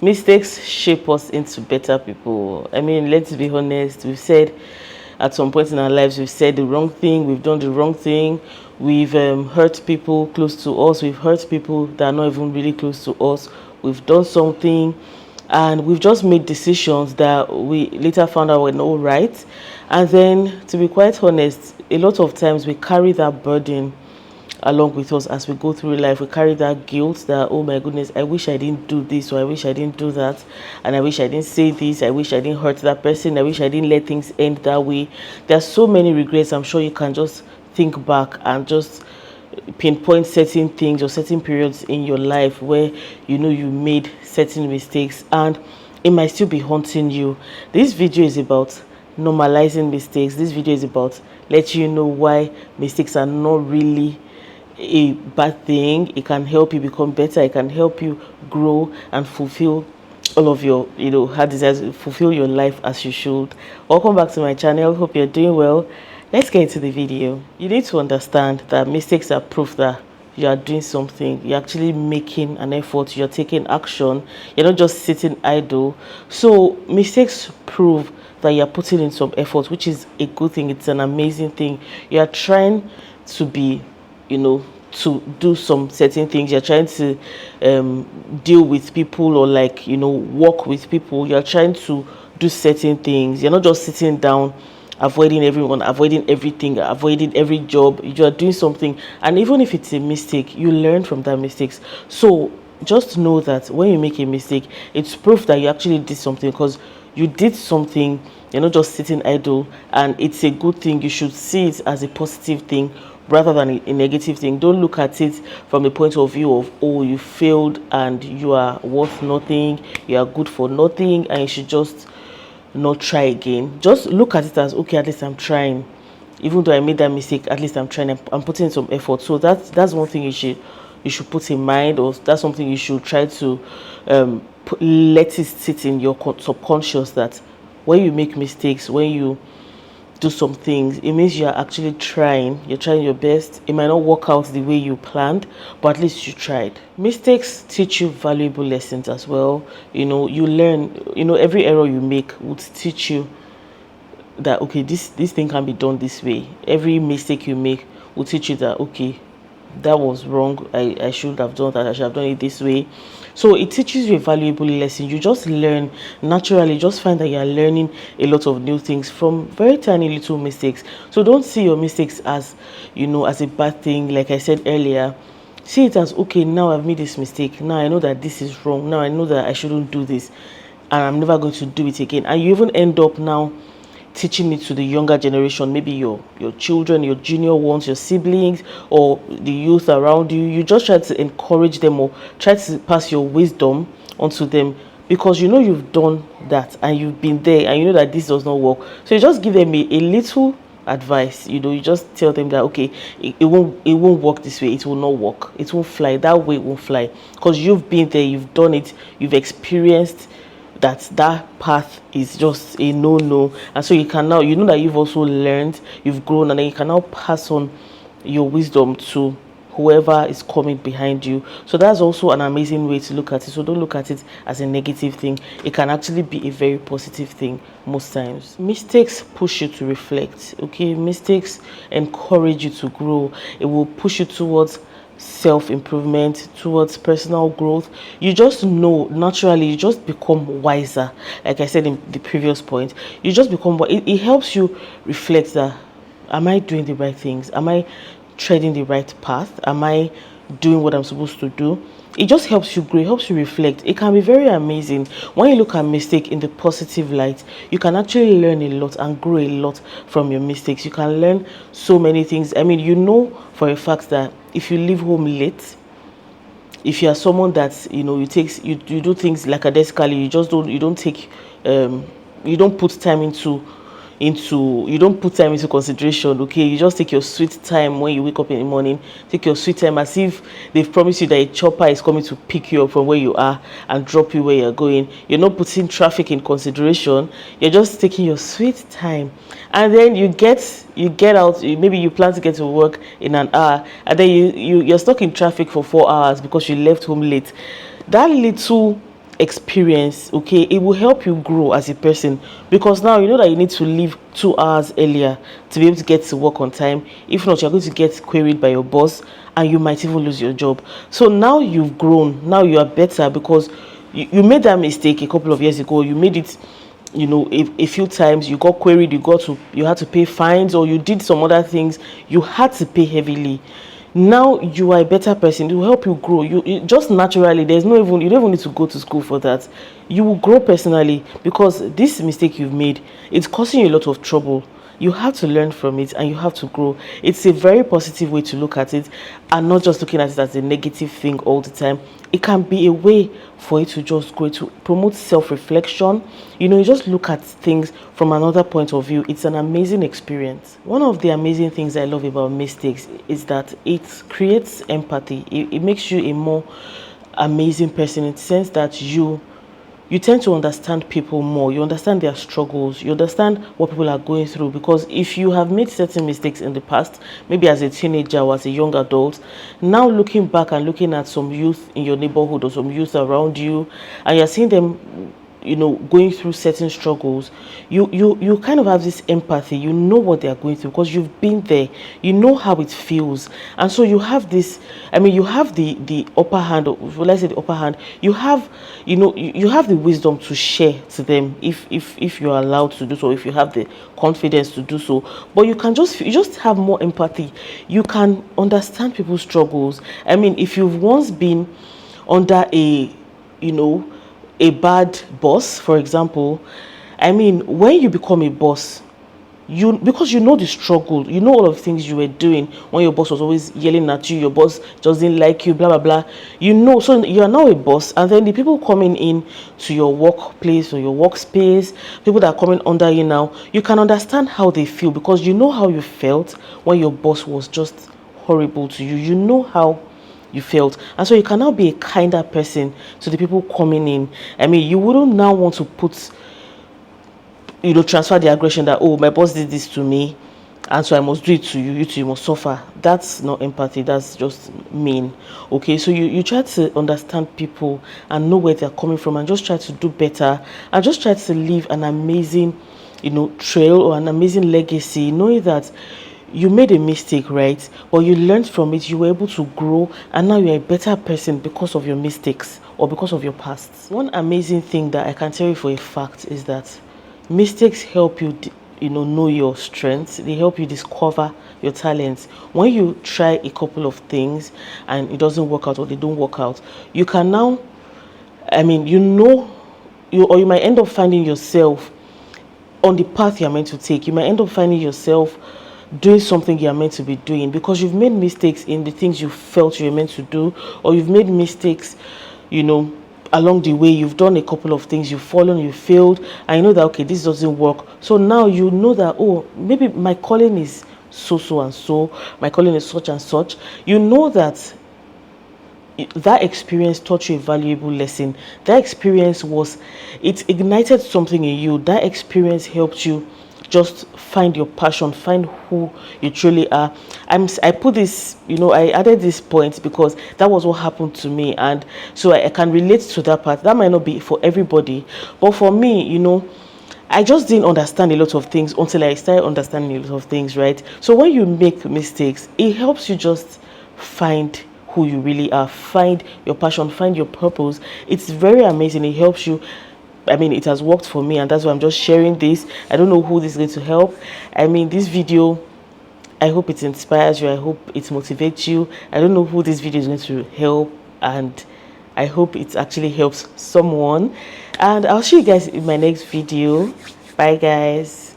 Mistakes shape us into better people. I mean, let's be honest. We've said at some point in our lives, we've said the wrong thing, we've done the wrong thing, we've hurt people close to us, we've hurt people that are not even really close to us, we've done something, and we've just made decisions that we later found out were not right. And then, to be quite honest, a lot of times we carry that burden along with us as we go through life. We carry that guilt that, oh my goodness, I wish I didn't do this, or I wish I didn't do that, and I wish I didn't say this, I wish I didn't hurt that person, I wish I didn't let things end that way. There's so many regrets. I'm sure you can just think back and just pinpoint certain things or certain periods in your life where you know you made certain mistakes, and it might still be haunting you. This video is about normalizing mistakes. This video is about letting you know why mistakes are not really a bad thing. It can help you become better. It can help you grow and fulfill all of your heart desires, fulfill your life as you should. Welcome back to my channel. Hope you're doing well. Let's get into the video. You need to understand that mistakes are proof that you are doing something. You're actually making an effort. You're taking action. You're not just sitting idle. So mistakes prove that you're putting in some effort, which is a good thing. It's an amazing thing. You're trying to be, to do some certain things. You're trying to deal with people, or work with people. You're trying to do certain things. You're not just sitting down avoiding everyone, avoiding everything, avoiding every job. You are doing something, and even if it's a mistake, you learn from that mistakes. So just know that when you make a mistake, it's proof that you actually did something, because you did something. You're not just sitting idle, and it's a good thing. You should see it as a positive thing rather than a negative thing. Don't look at it from the point of view of, oh, you failed and you are worth nothing, you are good for nothing, and you should just not try again. Just look at it as, okay, at least I'm trying. Even though I made that mistake, at least I'm trying. I'm putting in some effort. So that's one thing you should put in mind, or that's something you should try to let it sit in your subconscious, that when you make mistakes, when you do some things, it means you're actually trying. You're trying your best. It might not work out the way you planned, but at least you tried. Mistakes teach you valuable lessons as well. You learn. Every error you make would teach you that, okay, this thing can be done this way. Every mistake you make will teach you that, okay, that was wrong. I should have done that. I should have done it this way. So it teaches you a valuable lesson. You just learn naturally. Just find that you're learning a lot of new things from very tiny little mistakes. So don't see your mistakes as as a bad thing. Like I said earlier, see it as, okay, now I've made this mistake. Now I know that this is wrong. Now I know that I shouldn't do this, and I'm never going to do it again. And you even end up now teaching it to the younger generation, maybe your children, your junior ones, your siblings, or the youth around you. You just try to encourage them, or try to pass your wisdom onto them, because you've done that and you've been there, and you know that this does not work. So you just give them a little advice. You just tell them that, okay, it won't work this way. It will not work. It won't fly that way. It won't fly, because you've been there, you've done it, you've experienced that path is just a no. And so you can now, that you've also learned, you've grown, and then you can now pass on your wisdom to whoever is coming behind you. So that's also an amazing way to look at it. So don't look at it as a negative thing. It can actually be a very positive thing most times. Mistakes push you to reflect. Okay, mistakes encourage you to grow. It will push you towards self-improvement, towards personal growth. You just know naturally, you just become wiser. Like I said in the previous point, you just become, it helps you reflect that, am I doing the right things? Am I treading the right path? Am I doing what I'm supposed to do? It just helps you grow, it helps you reflect. It can be very amazing when you look at mistake in the positive light. You can actually learn a lot and grow a lot from your mistakes. You can learn so many things. I mean, for a fact that if you leave home late, if you are someone that you do things lackadaisically, you don't put time into consideration. Okay, you just take your sweet time when you wake up in the morning. Take your sweet time as if they've promised you that a chopper is coming to pick you up from where you are and drop you where you're going. You're not putting traffic in consideration. You're just taking your sweet time, and then you get out. Maybe you plan to get to work in an hour, and then you're stuck in traffic for 4 hours because you left home late. That little experience, okay, it will help you grow as a person, because now you know that you need to leave 2 hours earlier to be able to get to work on time. If not, you're going to get queried by your boss and you might even lose your job. So now you've grown, now you are better, because you made that mistake a couple of years ago. You made it, you know, a few times. You got queried, you had to pay fines, or you did some other things, you had to pay heavily. Now you are a better person. It will help you grow. You just naturally, there's no even, you don't even need to go to school for that. You will grow personally, because this mistake you've made, it's causing you a lot of trouble. You have to learn from it and you have to grow. It's a very positive way to look at it, and not just looking at it as a negative thing all the time. It can be a way for you to just grow, to promote self-reflection. You know, you just look at things from another point of view. It's an amazing experience. One of the amazing things I love about mistakes is that it creates empathy. It makes you a more amazing person, in the sense that you tend to understand people more. You understand their struggles. You understand what people are going through. Because if you have made certain mistakes in the past, maybe as a teenager or as a young adult, now looking back and looking at some youth in your neighborhood or some youth around you, and you're seeing them, you know, going through certain struggles, you kind of have this empathy. You know what they are going through because you've been there. You know how it feels, and so you have this, I mean, you have the upper hand. Well, I say the upper hand. You have, you know, you have the wisdom to share to them, if you're allowed to do so, if you have the confidence to do so. But you just have more empathy. You can understand people's struggles. I mean, if you've once been under a, you know, a bad boss, for example, I mean, when you become a boss, because you know the struggle, you know all of the things you were doing when your boss was always yelling at you, your boss just didn't like you, blah blah blah. You know, so you are now a boss, and then the people coming in to your workplace or your workspace, people that are coming under you now, you can understand how they feel, because you know how you felt when your boss was just horrible to you. You know how you felt, and so you can now be a kinder person to the people coming in. I mean, you wouldn't now want to put, you know, transfer the aggression that, oh, my boss did this to me, and so I must do it to you. You too, you must suffer. That's not empathy. That's just mean. Okay, so you try to understand people and know where they're coming from, and just try to do better, and just try to leave an amazing, you know, trail or an amazing legacy, knowing that you made a mistake, right? But you learned from it, you were able to grow, and now you're a better person because of your mistakes or because of your past. One amazing thing that I can tell you for a fact is that mistakes help you, you know your strengths. They help you discover your talents. When you try a couple of things and it doesn't work out, or they don't work out, you can now, I mean, you know, you might end up finding yourself on the path you're meant to take. You might end up finding yourself doing something you're meant to be doing, because you've made mistakes in the things you felt you were meant to do, or you've made mistakes, you know, along the way. You've done a couple of things, you've fallen, you failed, and you know that, okay, this doesn't work. So now you know that, oh, maybe my calling is so and so, my calling is such and such. You know that that experience taught you a valuable lesson. That experience it ignited something in you. That experience helped you just find your passion, find who you truly are. I put this, you know, I added this point because that was what happened to me, and so I can relate to that part. That might not be for everybody, but for me, you know, I just didn't understand a lot of things until I started understanding a lot of things, right? So when you make mistakes, it helps you just find who you really are, find your passion, find your purpose. It's very amazing. It helps you. I mean, it has worked for me, and that's why I'm just sharing this. I don't know who this is going to help. I mean, this video, I hope it inspires you. I hope it motivates you. I don't know who this video is going to help, and I hope it actually helps someone. And I'll see you guys in my next video. Bye, guys.